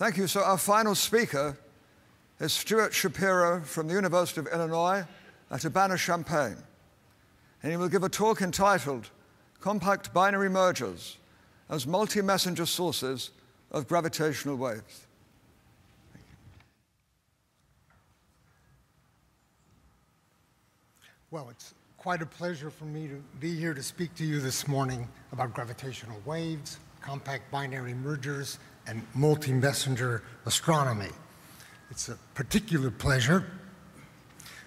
Thank you. So our final speaker is Stuart Shapiro from the University of Illinois at Urbana-Champaign. And he will give a talk entitled Compact Binary Mergers as Multimessenger Sources of Gravitational Waves. Well, it's quite a pleasure for me to be here to speak to you this morning about gravitational waves, compact binary mergers, and multi-messenger astronomy. It's a particular pleasure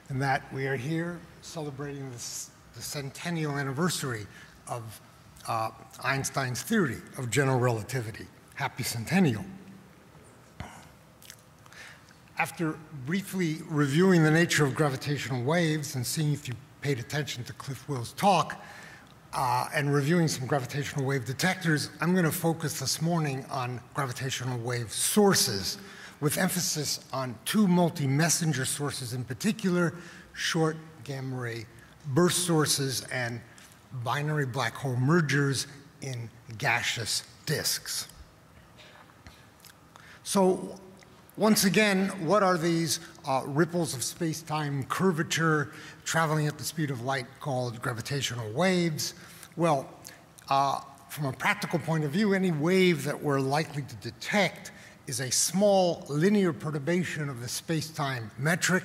in that we are here celebrating the centennial anniversary of Einstein's theory of general relativity. Happy centennial. After briefly reviewing the nature of gravitational waves and seeing if you paid attention to Cliff Will's talk, and reviewing some gravitational wave detectors, I'm going to focus this morning on gravitational wave sources, with emphasis on two multi-messenger sources in particular, short gamma ray burst sources and binary black hole mergers in gaseous disks. So once again, what are these ripples of space-time curvature traveling at the speed of light called gravitational waves? Well, from a practical point of view, any wave that we're likely to detect is a small linear perturbation of the space-time metric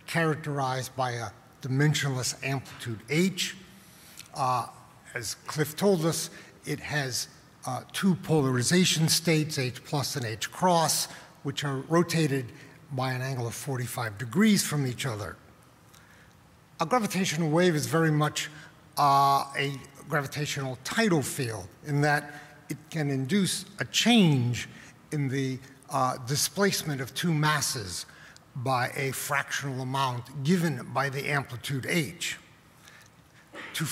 characterized by a dimensionless amplitude h. As Cliff told us, it has two polarization states, h plus and h cross, which are rotated by an angle of 45 degrees from each other. A gravitational wave is very much a gravitational tidal field in that it can induce a change in the displacement of two masses by a fractional amount given by the amplitude h. To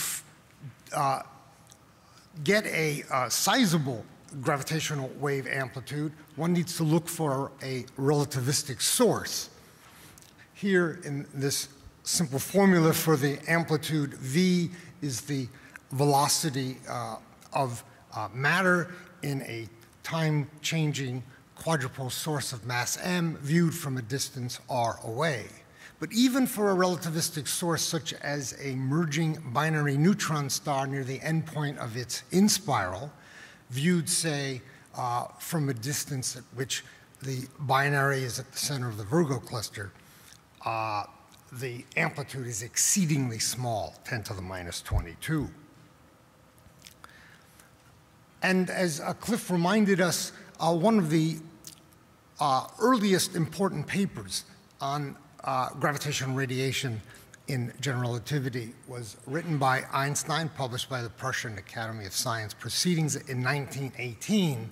get a sizable gravitational wave amplitude, one needs to look for a relativistic source. Here in this simple formula for the amplitude v is the velocity of matter in a time-changing quadrupole source of mass m viewed from a distance r away. But even for a relativistic source such as a merging binary neutron star near the endpoint of its inspiral, viewed, say, from a distance at which the binary is at the center of the Virgo cluster, the amplitude is exceedingly small, 10 to the minus 22. And as Cliff reminded us, one of the earliest important papers on gravitational radiation in general relativity was written by Einstein, published by the Prussian Academy of Science Proceedings in 1918.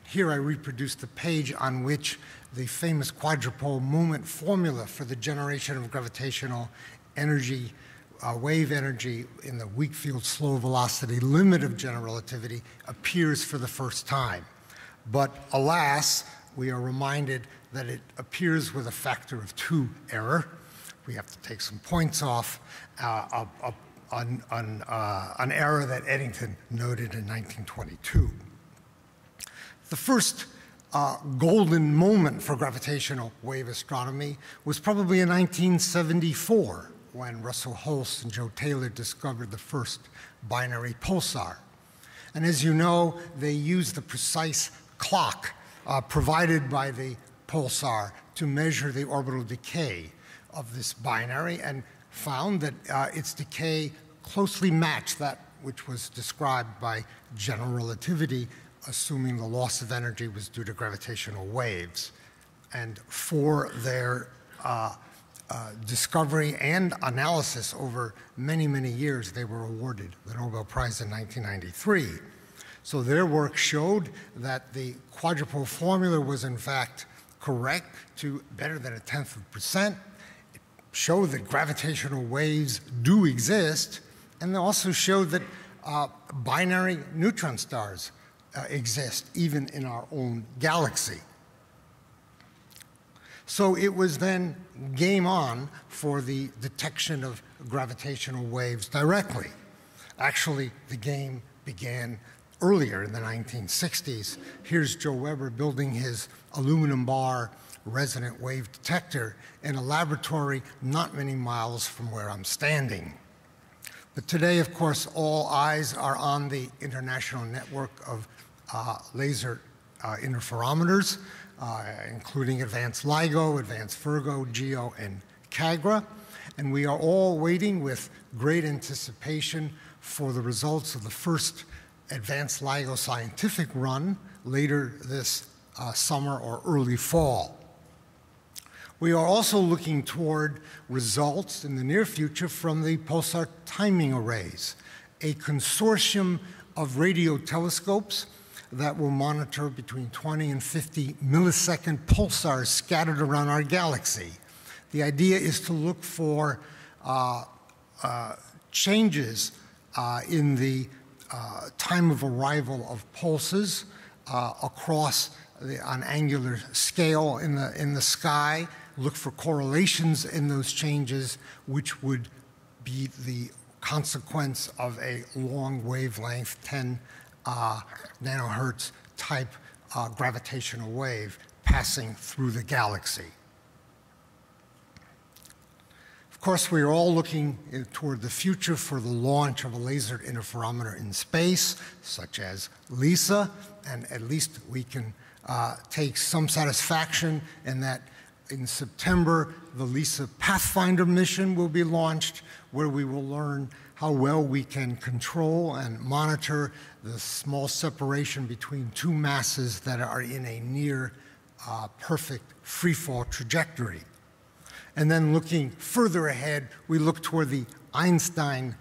Here I reproduce the page on which the famous quadrupole moment formula for the generation of gravitational energy, wave energy in the weak field slow velocity limit of general relativity appears for the first time. But alas, we are reminded that it appears with a factor of 2 error. We have to take some points off an error that Eddington noted in 1922. The first golden moment for gravitational wave astronomy was probably in 1974, when Russell Hulse and Joe Taylor discovered the first binary pulsar. And as you know, they used the precise clock provided by the pulsar to measure the orbital decay of this binary and found that its decay closely matched that which was described by general relativity, assuming the loss of energy was due to gravitational waves. And for their discovery and analysis over many, many years, they were awarded the Nobel Prize in 1993. So their work showed that the quadrupole formula was in fact correct to better than 0.1%. It showed that gravitational waves do exist, and they also showed that binary neutron stars exist even in our own galaxy. So it was then game on for the detection of gravitational waves directly. Actually, the game began earlier in the 1960s. Here's Joe Weber building his aluminum bar resonant wave detector in a laboratory not many miles from where I'm standing. But today, of course, all eyes are on the international network of laser interferometers, including advanced LIGO, advanced Virgo, GEO, and CAGRA. And we are all waiting with great anticipation for the results of the first advanced LIGO scientific run later this summer or early fall. We are also looking toward results in the near future from the Pulsar timing arrays, a consortium of radio telescopes that will monitor between 20 and 50 millisecond pulsars scattered around our galaxy. The idea is to look for changes in the time of arrival of pulses across an angular scale in the sky, look for correlations in those changes, which would be the consequence of a long wavelength, 10 nanohertz type gravitational wave passing through the galaxy. Of course, we are all looking toward the future for the launch of a laser interferometer in space, such as LISA, and at least we can take some satisfaction in that in September, the LISA Pathfinder mission will be launched, where we will learn how well we can control and monitor the small separation between two masses that are in a near perfect freefall trajectory. And then looking further ahead, we look toward the Einstein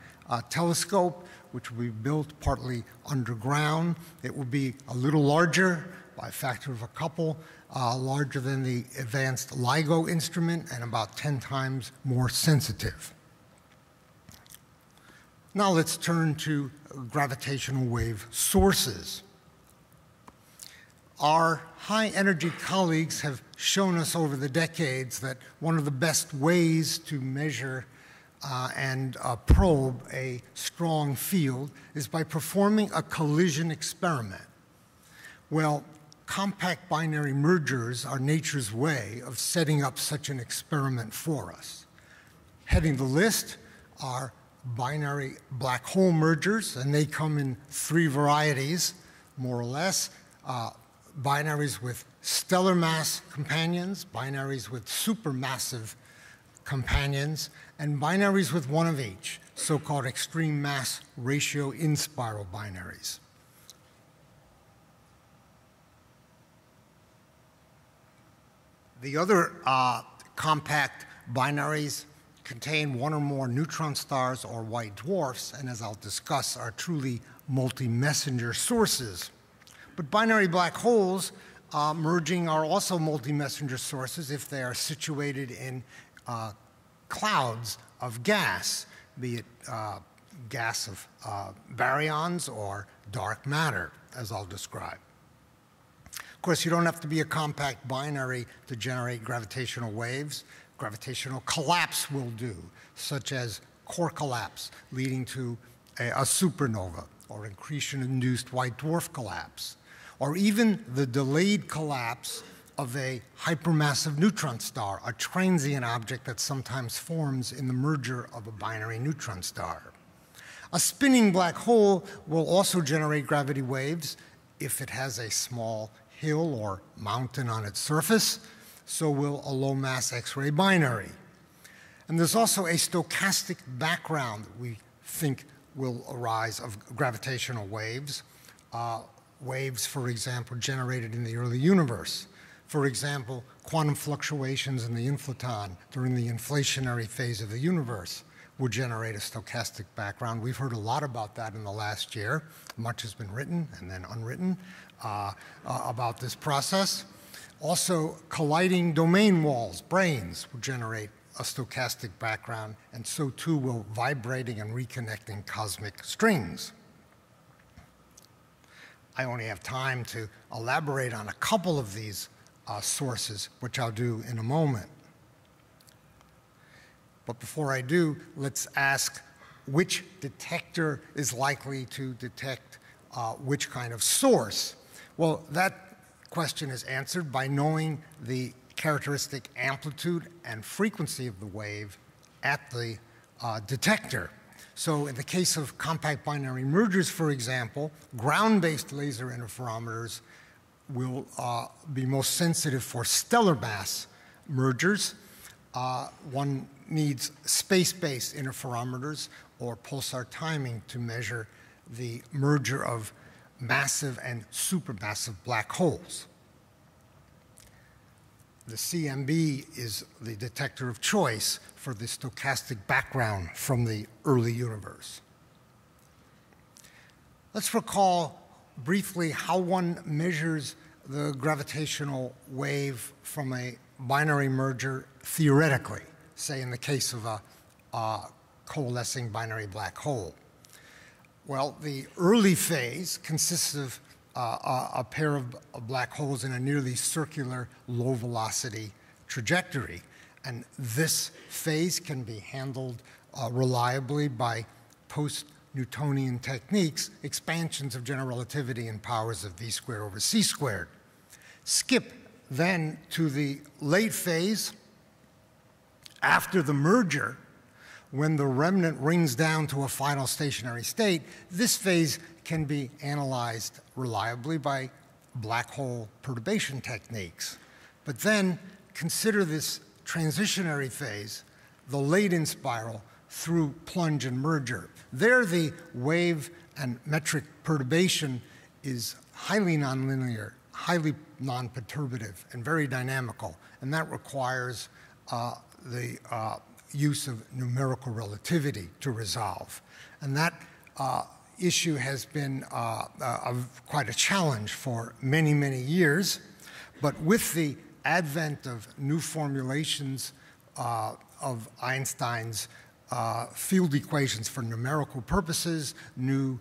telescope, which will be built partly underground. It will be a little larger, by a factor of a couple, larger than the advanced LIGO instrument and about 10 times more sensitive. Now let's turn to gravitational wave sources. Our high-energy colleagues have shown us over the decades that one of the best ways to measure and probe a strong field is by performing a collision experiment. Well, compact binary mergers are nature's way of setting up such an experiment for us. Heading the list are binary black hole mergers, and they come in 3 varieties, more or less. Binaries with stellar mass companions, binaries with supermassive companions, and binaries with one of each, so-called extreme mass ratio inspiral binaries. The other compact binaries contain one or more neutron stars or white dwarfs, and as I'll discuss, are truly multi-messenger sources. But binary black holes merging are also multi-messenger sources if they are situated in clouds of gas, be it gas of baryons or dark matter, as I'll describe. Of course, you don't have to be a compact binary to generate gravitational waves. Gravitational collapse will do, such as core collapse leading to a supernova, or accretion-induced white dwarf collapse, or even the delayed collapse of a hypermassive neutron star, a transient object that sometimes forms in the merger of a binary neutron star. A spinning black hole will also generate gravity waves if it has a small hill or mountain on its surface, so will a low-mass X-ray binary. And there's also a stochastic background that we think will arise of gravitational waves. Waves, for example, generated in the early universe. For example, quantum fluctuations in the inflaton during the inflationary phase of the universe will generate a stochastic background. We've heard a lot about that in the last year. Much has been written and then unwritten about this process. Also, colliding domain walls, branes, will generate a stochastic background, and so too will vibrating and reconnecting cosmic strings. I only have time to elaborate on a couple of these sources, which I'll do in a moment. But before I do, let's ask which detector is likely to detect which kind of source? Well, that question is answered by knowing the characteristic amplitude and frequency of the wave at the detector. So in the case of compact binary mergers, for example, ground-based laser interferometers will be most sensitive for stellar mass mergers. One needs space-based interferometers or pulsar timing to measure the merger of massive and supermassive black holes. The CMB is the detector of choice for the stochastic background from the early universe. Let's recall briefly how one measures the gravitational wave from a binary merger theoretically, say in the case of a coalescing binary black hole. Well, the early phase consists of a pair of black holes in a nearly circular low velocity trajectory. And this phase can be handled reliably by post-Newtonian techniques, expansions of general relativity and powers of v squared over c squared. Skip then to the late phase after the merger, when the remnant rings down to a final stationary state. This phase can be analyzed reliably by black hole perturbation techniques. But then consider this transitionary phase, the late inspiral, through plunge and merger. There, the wave and metric perturbation is highly nonlinear, highly non-perturbative, and very dynamical. And that requires the use of numerical relativity to resolve. And that issue has been quite a challenge for many, many years. But with the advent of new formulations of Einstein's field equations for numerical purposes, new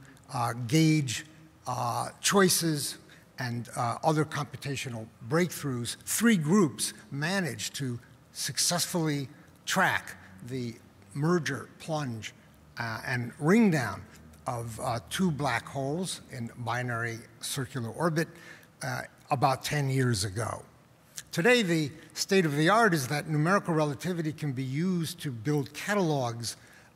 gauge choices, and other computational breakthroughs, three groups managed to successfully track the merger, plunge, and ring down of two black holes in binary circular orbit about 10 years ago. Today, the state of the art is that numerical relativity can be used to build catalogs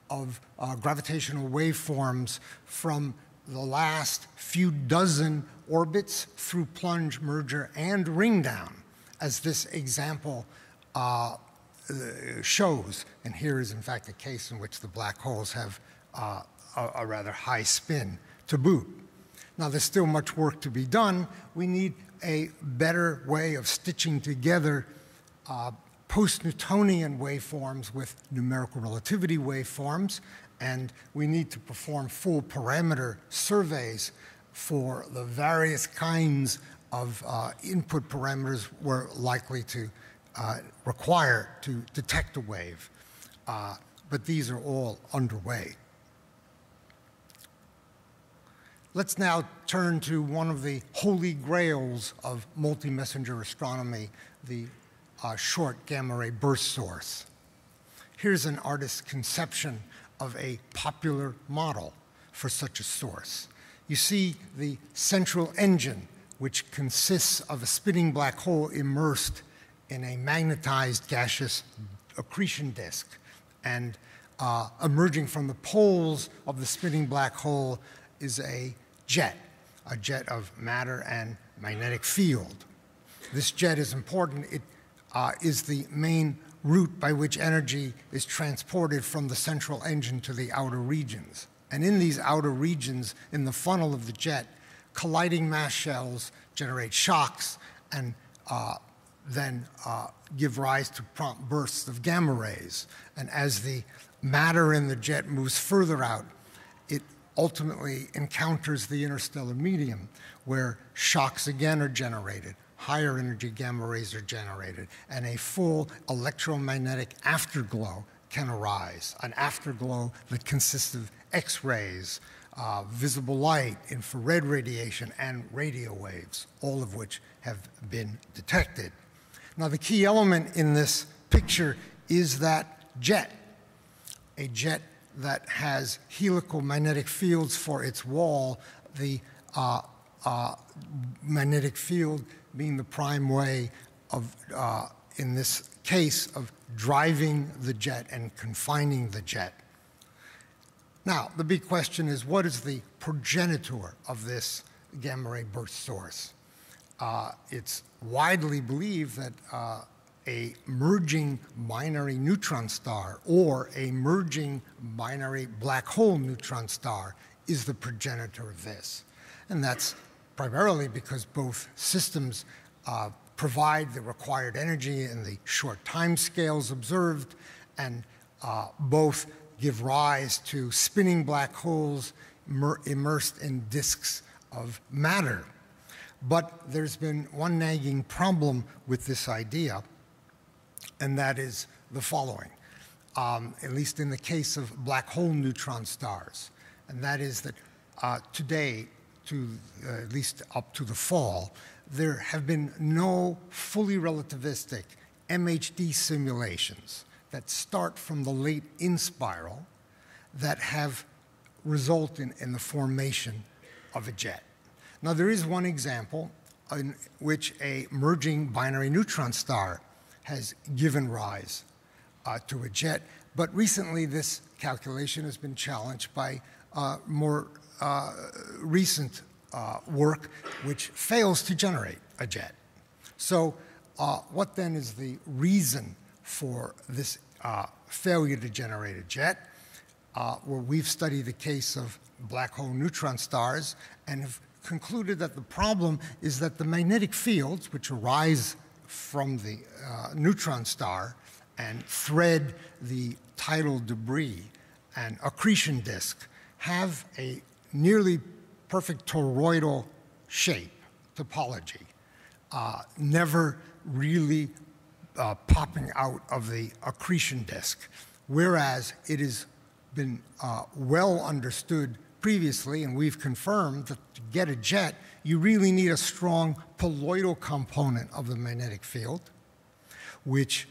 of gravitational waveforms from the last few dozen orbits through plunge, merger, and ring down, as this example shows. And here is, in fact, a case in which the black holes have a rather high spin to boot. Now, there's still much work to be done. We need a better way of stitching together post-Newtonian waveforms with numerical relativity waveforms, and we need to perform full parameter surveys for the various kinds of input parameters we're likely to require to detect a wave. But these are all underway. Let's now turn to one of the holy grails of multi-messenger astronomy, the short gamma ray burst source. Here's an artist's conception of a popular model for such a source. You see the central engine, which consists of a spinning black hole immersed in a magnetized gaseous accretion disk. And emerging from the poles of the spinning black hole is a jet of matter and magnetic field. This jet is important. It is the main route by which energy is transported from the central engine to the outer regions. And in these outer regions, in the funnel of the jet, colliding mass shells generate shocks and then give rise to prompt bursts of gamma rays. And as the matter in the jet moves further out, it ultimately encounters the interstellar medium, where shocks again are generated, higher energy gamma rays are generated, and a full electromagnetic afterglow can arise, an afterglow that consists of X-rays, visible light, infrared radiation, and radio waves, all of which have been detected. Now, the key element in this picture is that jet, a jet that has helical magnetic fields for its wall. The magnetic field being the prime way of, in this case, of driving the jet and confining the jet. Now, the big question is, what is the progenitor of this gamma ray burst source? It's widely believed that a merging binary neutron star or a merging binary black hole neutron star is the progenitor of this. And that's primarily because both systems provide the required energy in the short time scales observed, and both give rise to spinning black holes immersed in disks of matter. But there's been one nagging problem with this idea, and that is the following, at least in the case of black hole neutron stars, and that is that today, at least up to the fall, there have been no fully relativistic MHD simulations that start from the late inspiral that have resulted in the formation of a jet. Now, there is one example in which a merging binary neutron star has given rise to a jet, but recently this calculation has been challenged by more recent work which fails to generate a jet. So what then is the reason for this failure to generate a jet? Well, we've studied the case of black hole neutron stars and have concluded that the problem is that the magnetic fields, which arise from the neutron star and thread the tidal debris and accretion disk, have a nearly perfect toroidal shape, topology, never really popping out of the accretion disk, whereas it has been well understood previously, and we've confirmed that to get a jet, you really need a strong poloidal component of the magnetic field, which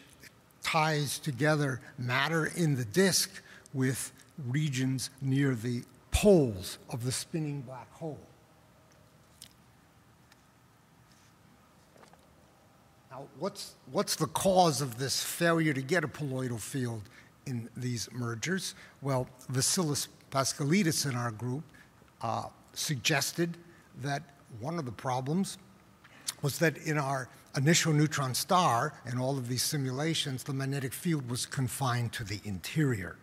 ties together matter in the disk with regions near the poles of the spinning black hole. Now, what's the cause of this failure to get a poloidal field in these mergers? Well, Vasilis Paskalidis in our group suggested that one of the problems was that in our initial neutron star, in all of these simulations, the magnetic field was confined to the interior.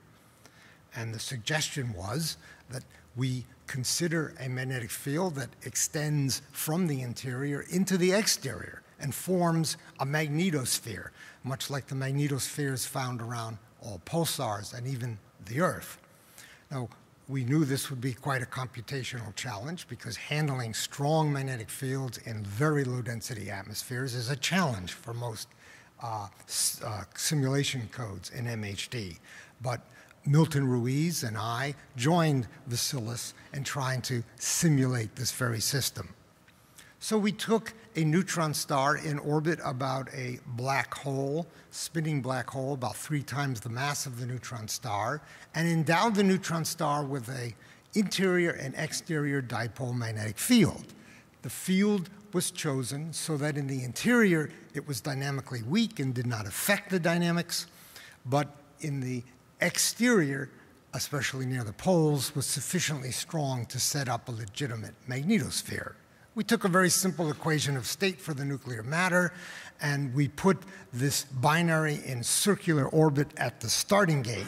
And the suggestion was that we consider a magnetic field that extends from the interior into the exterior and forms a magnetosphere, much like the magnetospheres found around all pulsars and even the Earth. Now, we knew this would be quite a computational challenge because handling strong magnetic fields in very low density atmospheres is a challenge for most simulation codes in MHD. But Milton Ruiz and I joined Vasilis in trying to simulate this very system. So we took a neutron star in orbit about a black hole, spinning black hole about 3 times the mass of the neutron star, and endowed the neutron star with an interior and exterior dipole magnetic field. The field was chosen so that in the interior it was dynamically weak and did not affect the dynamics, but in the exterior, especially near the poles, was sufficiently strong to set up a legitimate magnetosphere. We took a very simple equation of state for the nuclear matter, and we put this binary in circular orbit at the starting gate.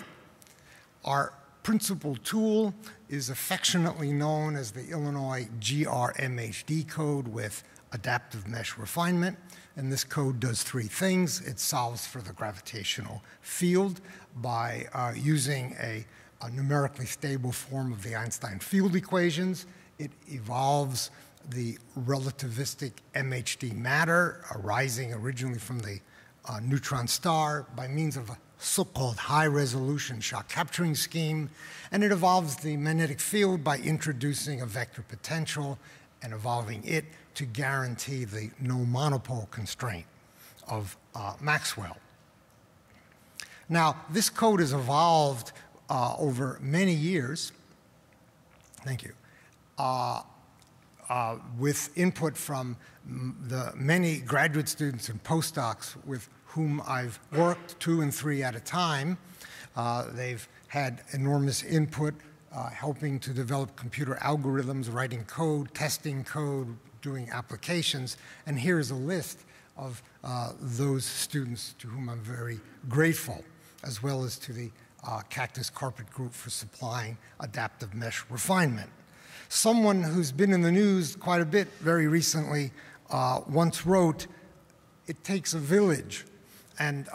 Our principal tool is affectionately known as the Illinois GRMHD code with adaptive mesh refinement, and this code does 3 things. It solves for the gravitational field by using a numerically stable form of the Einstein field equations. It evolves the relativistic MHD matter arising originally from the neutron star by means of a so-called high-resolution shock capturing scheme, and it evolves the magnetic field by introducing a vector potential and evolving it to guarantee the no monopole constraint of Maxwell. Now, this code has evolved over many years. Thank you. with input from the many graduate students and postdocs with whom I've worked 2 and 3 at a time. They've had enormous input helping to develop computer algorithms, writing code, testing code, doing applications. And here's a list of those students to whom I'm very grateful, as well as to the Cactus Carpet Group for supplying adaptive mesh refinement. Someone who's been in the news quite a bit very recently once wrote, "It takes a village," and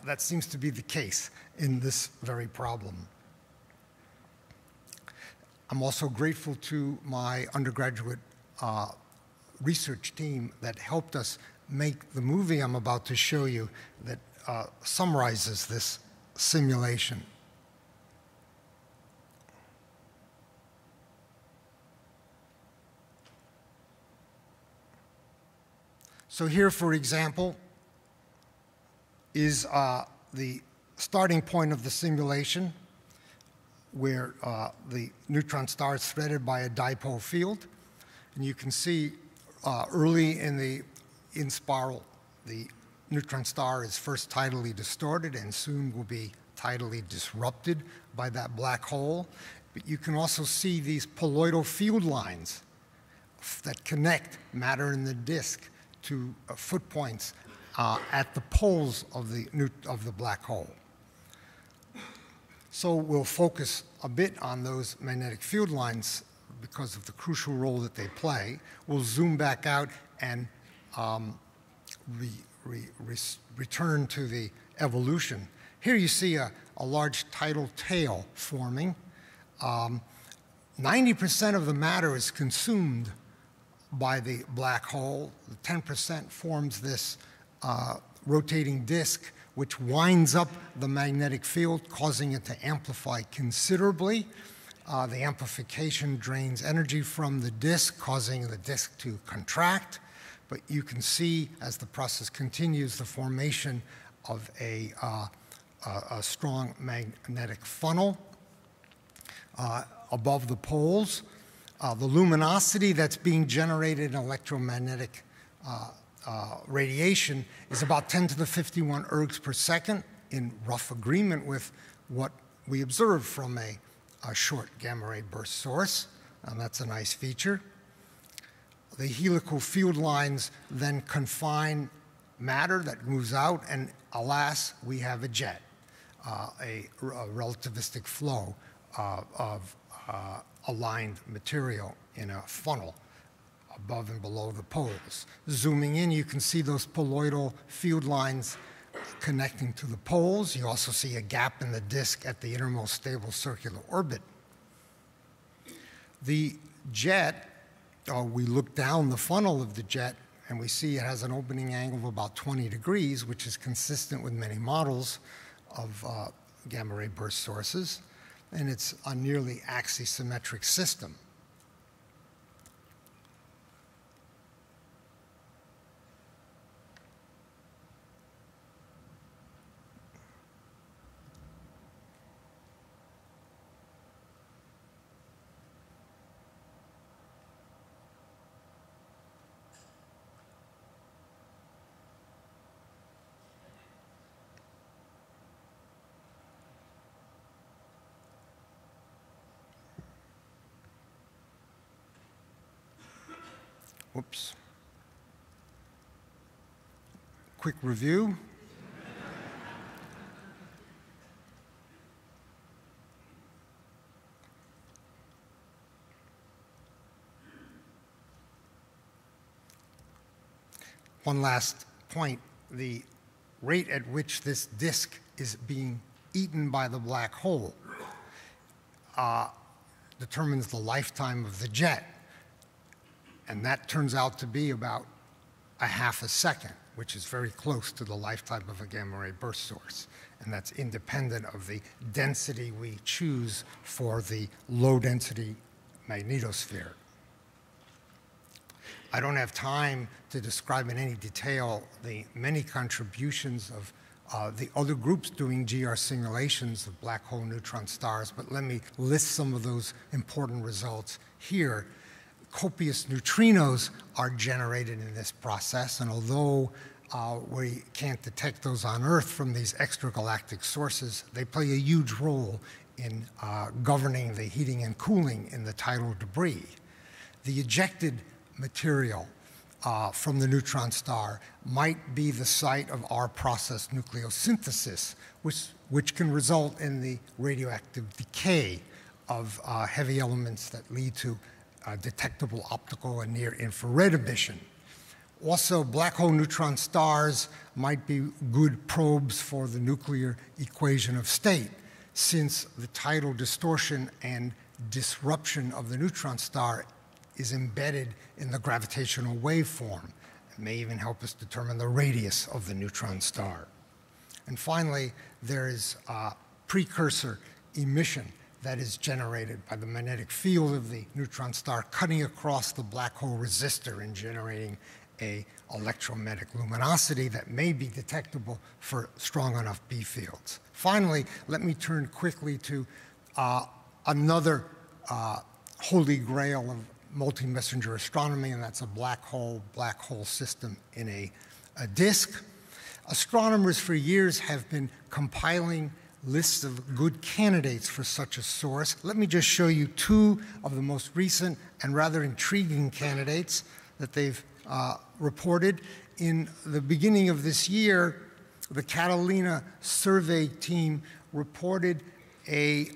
that seems to be the case in this very problem. I'm also grateful to my undergraduate research team that helped us make the movie I'm about to show you that summarizes this simulation. So here, for example, is the starting point of the simulation, where the neutron star is threaded by a dipole field. And you can see early in the inspiral, the neutron star is first tidally distorted and soon will be tidally disrupted by that black hole. But you can also see these poloidal field lines that connect matter in the disk to foot points at the poles of the black hole. So we'll focus a bit on those magnetic field lines because of the crucial role that they play. We'll zoom back out and return to the evolution. Here you see a large tidal tail forming. 90% of the matter is consumed by the black hole. 10% forms this rotating disk, which winds up the magnetic field, causing it to amplify considerably. The amplification drains energy from the disk, causing the disk to contract. But you can see, as the process continues, the formation of a strong magnetic funnel above the poles. The luminosity that's being generated in electromagnetic radiation is about 10 to the 51 ergs per second, in rough agreement with what we observe from a short gamma ray burst source, and that's a nice feature. The helical field lines then confine matter that moves out, and alas, we have a jet, a relativistic flow of aligned material in a funnel above and below the poles. Zooming in, you can see those poloidal field lines connecting to the poles. You also see a gap in the disk at the innermost stable circular orbit. The jet, we look down the funnel of the jet and we see it has an opening angle of about 20 degrees, which is consistent with many models of gamma ray burst sources, and it's a nearly axisymmetric system. Whoops. Quick review. One last point, the rate at which this disk is being eaten by the black hole determines the lifetime of the jet. And that turns out to be about a half a second, which is very close to the lifetime of a gamma ray burst source. And that's independent of the density we choose for the low density magnetosphere. I don't have time to describe in any detail the many contributions of the other groups doing GR simulations of black hole neutron stars, but let me list some of those important results here. copious neutrinos are generated in this process, and although we can't detect those on Earth from these extragalactic sources, they play a huge role in governing the heating and cooling in the tidal debris. The ejected material from the neutron star might be the site of our process nucleosynthesis, which can result in the radioactive decay of heavy elements that lead to detectable optical and near-infrared emission. Also, black hole neutron stars might be good probes for the nuclear equation of state, since the tidal distortion and disruption of the neutron star is embedded in the gravitational waveform. It may even help us determine the radius of the neutron star. And finally, there is precursor emission that is generated by the magnetic field of the neutron star cutting across the black hole resistor and generating an electromagnetic luminosity that may be detectable for strong enough B fields. Finally, let me turn quickly to another holy grail of multi-messenger astronomy, and that's a black hole system in a disk. Astronomers for years have been compiling lists of good candidates for such a source. Let me just show you two of the most recent and rather intriguing candidates that they've reported. In the beginning of this year, the Catalina Survey team reported a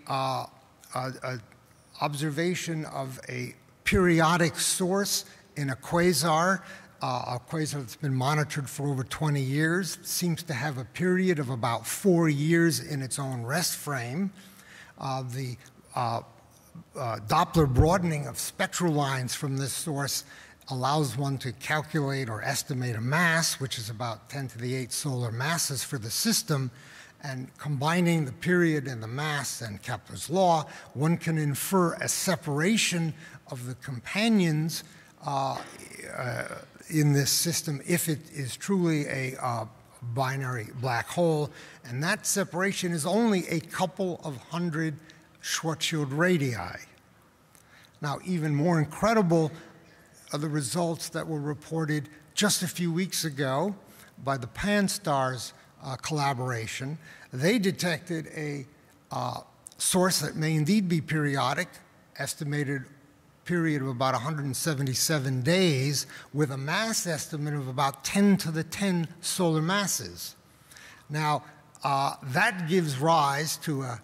observation of a periodic source in a quasar that's been monitored for over 20 years. It seems to have a period of about 4 years in its own rest frame. The Doppler broadening of spectral lines from this source allows one to calculate or estimate a mass, which is about 10 to the 8 solar masses for the system. And combining the period and the mass and Kepler's law, one can infer a separation of the companions in this system if it is truly a binary black hole. And that separation is only a couple of hundred Schwarzschild radii. Now, even more incredible are the results that were reported just a few weeks ago by the Pan-STARRS collaboration. They detected a source that may indeed be periodic, estimated period of about 177 days, with a mass estimate of about 10 to the 10 solar masses. Now, that gives rise to a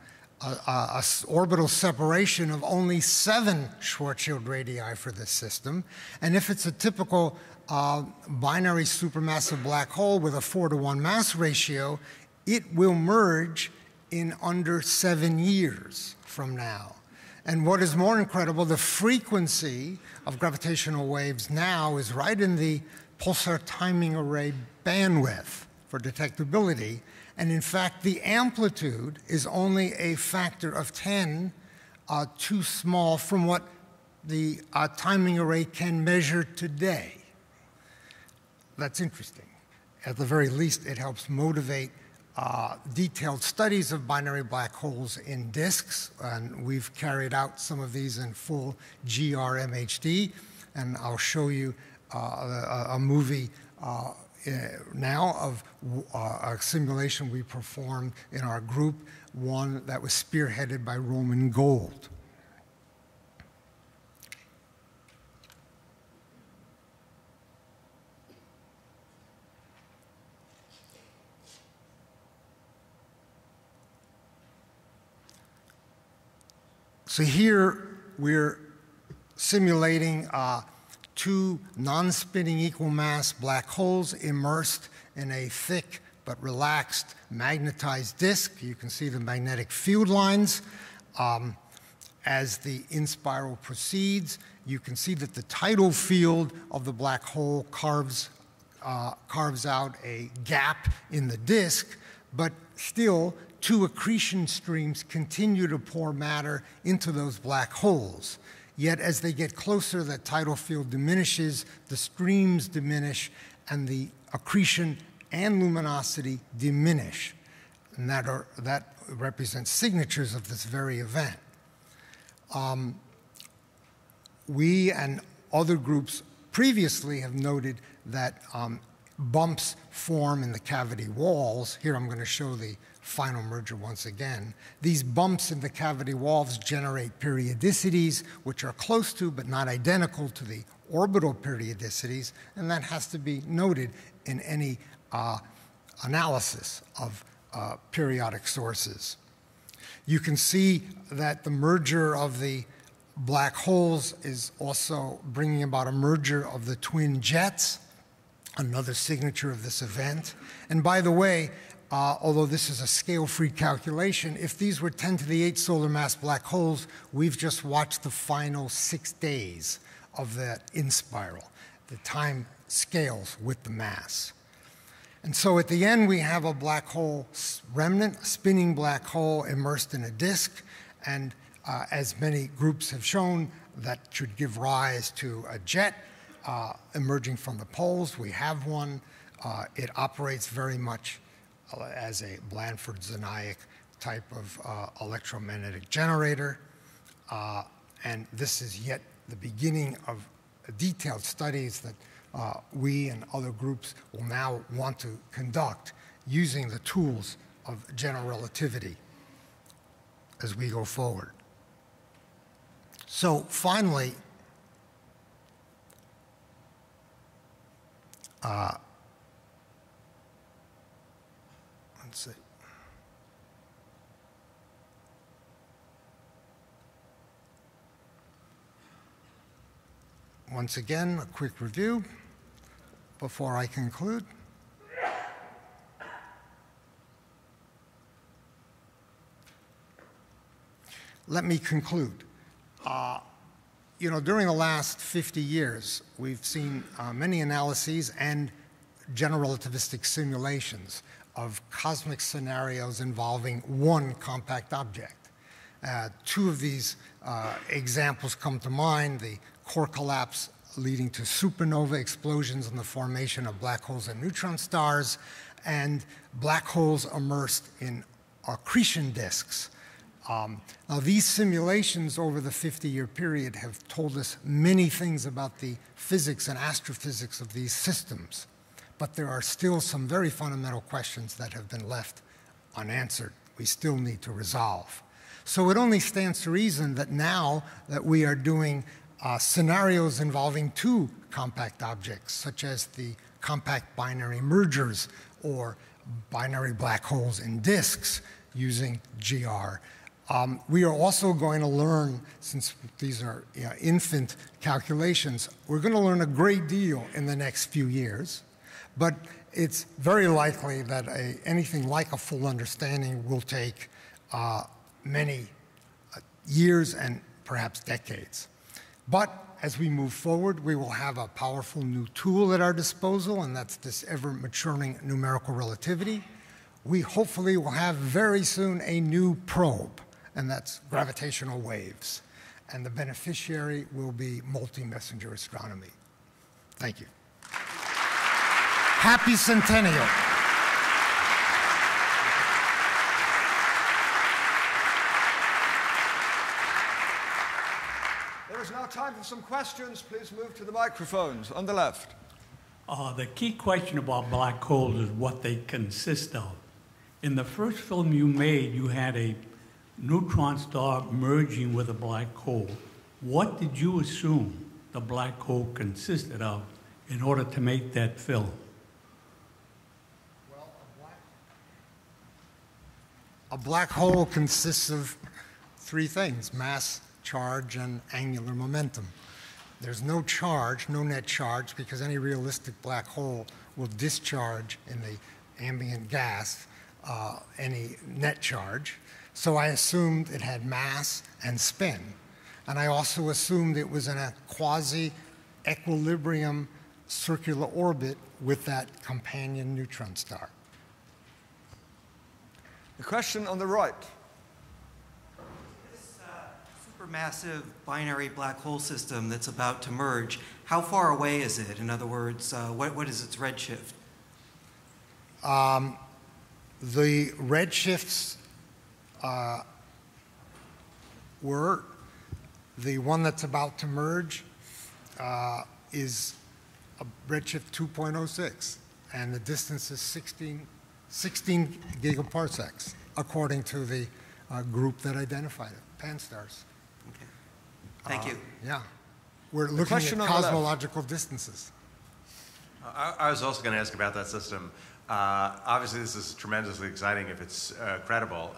orbital separation of only 7 Schwarzschild radii for this system. And if it's a typical binary supermassive black hole with a 4-to-1 mass ratio, it will merge in under 7 years from now. And what is more incredible, the frequency of gravitational waves now is right in the pulsar timing array bandwidth for detectability. And in fact, the amplitude is only a factor of 10 too small from what the timing array can measure today. That's interesting. At the very least, it helps motivate detailed studies of binary black holes in disks, and we've carried out some of these in full GRMHD, and I'll show you a movie now of a simulation we performed in our group, one that was spearheaded by Roman Gold. So here we're simulating 2 non-spinning equal mass black holes immersed in a thick but relaxed magnetized disk. You can see the magnetic field lines. As the inspiral proceeds, you can see that the tidal field of the black hole carves out a gap in the disk, but still 2 accretion streams continue to pour matter into those black holes. Yet as they get closer, that tidal field diminishes, the streams diminish, and the accretion and luminosity diminish. And that represents signatures of this very event. We and other groups previously have noted that bumps form in the cavity walls. Here I'm going to show the final merger once again. These bumps in the cavity walls generate periodicities which are close to but not identical to the orbital periodicities, and that has to be noted in any analysis of periodic sources. You can see that the merger of the black holes is also bringing about a merger of the twin jets, another signature of this event. And by the way, although this is a scale-free calculation, if these were 10 to the 8 solar mass black holes, we've just watched the final 6 days of that inspiral. The time scales with the mass. And so at the end, we have a black hole remnant, a spinning black hole immersed in a disk, and as many groups have shown, that should give rise to a jet emerging from the poles. We have one. It operates very much as a Blandford-Znaic type of electromagnetic generator. And this is yet the beginning of detailed studies that we and other groups will now want to conduct using the tools of general relativity as we go forward. So finally, let's see. Once again, a quick review before I conclude. Let me conclude. You know, during the last 50 years, we've seen many analyses and general relativistic simulations of cosmic scenarios involving one compact object. Two of these examples come to mind: the core collapse leading to supernova explosions and the formation of black holes and neutron stars, and black holes immersed in accretion disks. Now, these simulations over the 50-year period have told us many things about the physics and astrophysics of these systems, but there are still some very fundamental questions that have been left unanswered. We still need to resolve. So it only stands to reason that now that we are doing scenarios involving two compact objects, such as the compact binary mergers or binary black holes in disks using GR, we are also going to learn, since these are infant calculations, we're going to learn a great deal in the next few years, but it's very likely that anything like a full understanding will take many years and perhaps decades. But as we move forward, we will have a powerful new tool at our disposal, and that's this ever-maturing numerical relativity. We hopefully will have very soon a new probe, and that's gravitational waves. And the beneficiary will be multi-messenger astronomy. Thank you. Happy centennial. There is now time for some questions. Please move to the microphones on the left. The key question about black holes is what they consist of. In the first film you made, you had a neutron star merging with a black hole. What did you assume the black hole consisted of in order to make that film? Well, a black hole consists of three things: mass, charge, and angular momentum. There's no charge, no net charge, because any realistic black hole will discharge in the ambient gas any net charge. So I assumed it had mass and spin. And I also assumed it was in a quasi-equilibrium circular orbit with that companion neutron star. The question on the right. This supermassive binary black hole system that's about to merge, how far away is it? In other words, what is its redshift? The redshifts were the one that's about to merge is a redshift 2.06, and the distance is 16 gigaparsecs, according to the group that identified it, pan-stars. Okay. Thank you. Yeah. We're looking at cosmological distances. I was also going to ask about that system. Obviously, this is tremendously exciting if it's credible.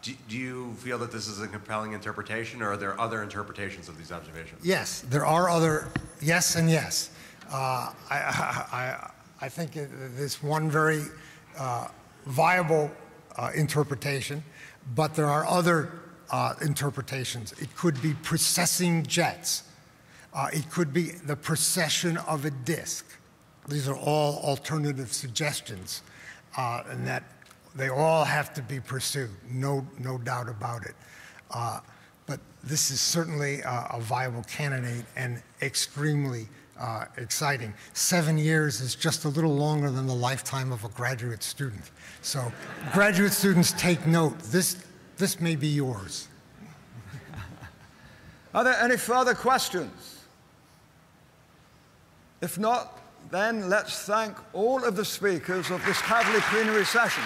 Do you feel that this is a compelling interpretation, or are there other interpretations of these observations? Yes, there are other yes and yes. I think there's one very viable interpretation, but there are other interpretations. It could be precessing jets. It could be the precession of a disk. These are all alternative suggestions, and that they all have to be pursued, no doubt about it. But this is certainly a viable candidate and extremely exciting. 7 years is just a little longer than the lifetime of a graduate student. So graduate students, take note. This may be yours. Are there any further questions? If not, then let's thank all of the speakers of this Kavli plenary session.